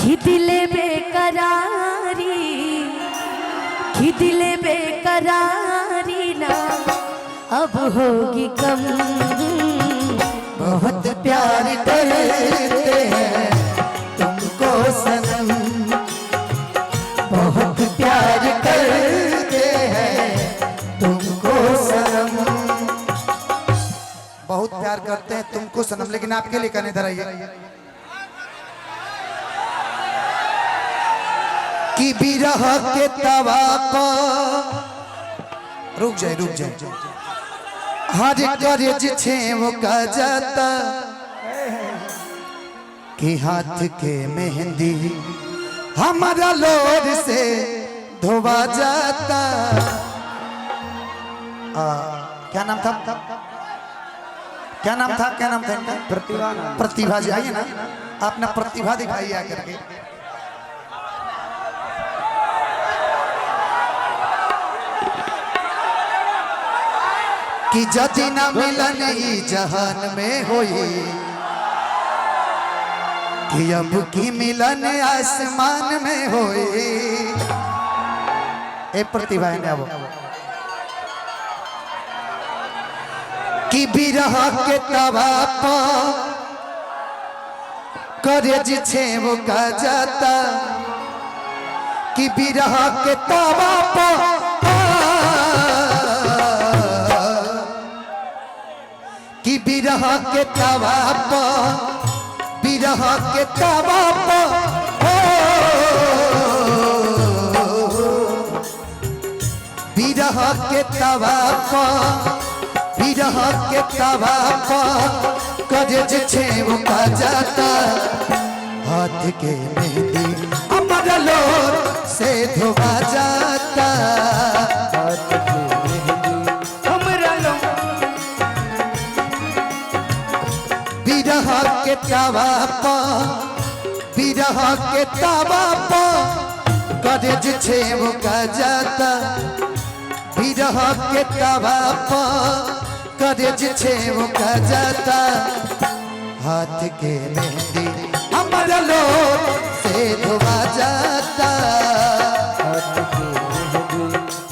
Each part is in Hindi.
खिदिले बेकरारी खिदिले बेकरारी ना अब होगी कम। बहुत प्यार करते हैं तुमको सनम, बहुत प्यार करते हैं तुमको सनम, बहुत प्यार करते हैं तुमको सनम। लेकिन आपके लिए कहने इधर आइए कि बिरह के तवा पर रुक जाए हर करज छेव का जाता कि हाथ के मेहंदी हमारा लोर से धोवा जाता। क्या नाम था इनका? प्रतिभा जी आइए ना, आपने प्रतिभा दिखाई आकर के। कि जति न मिलन ही जहान में होई, कि अब की मिलन आसमान में होई। ए प्रतिभा है ना वो कि बिरह के तवा पर करज छेव का जाता, कि बिरह के तवा पर कि बिरह के तवा पर बिरह के तवा पर बिरह के तवा पर बिरह के तवा पर करज छेव का जाता। हाथ के मेहंदी अमर लोर से धोवा जाता। बिरह के तवा पर बिरह के तवा पर करज छेव का जाता। बिरह के तवा पर करज छेव का जाता। हाथ के मेहंदी अमर लोर से धोवा जाता। हाथ के मेहंदी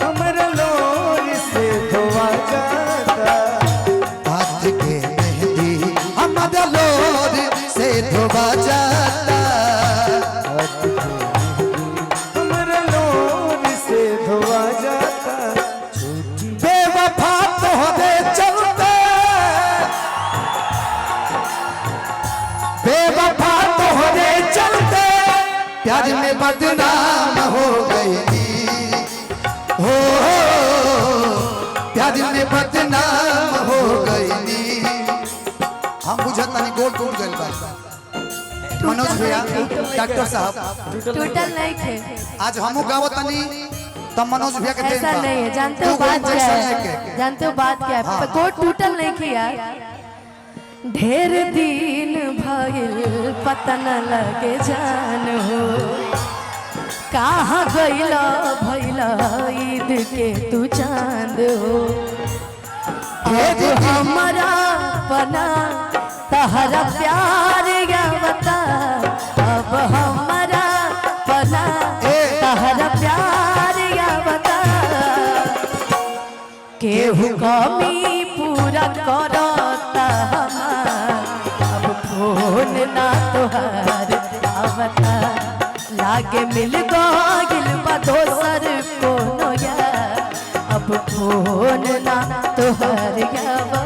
अमर लोर से धोवा जाता। हाथ के मेहंदी अमर लोर से धोवा जाता। अमर लोर से धोवा जाता। बेवफा तो दे चलते, बेवफा तो दे चलते प्यार में बदनाम हो गई। हो प्यार में बदनाम हो गई। हम बुझत नहीं गोल टूट गए बा। मनोज भैया डॉक्टर साहब टोटल नहीं थे आज हमू गावत नहीं तब मनोज भैया के ऐसा नहीं है। जानते हो बात क्या है? जानते हो बात क्या है? कोट टूटल नहीं किया। ढेर दिन भइल पता न लगे जान हो, कहाँ गइला भइला ईद के तू चांद हो। अब हमारा पना तहरा प्यार या बता, अब हमारा पना तहरा प्यार या बता। केहू कमी पूरा करता हमार, अब फोन ना तोहार आवता। लागे मिल गइल बा दोसर कोनो यार, अब फोन ना तोहार आवता।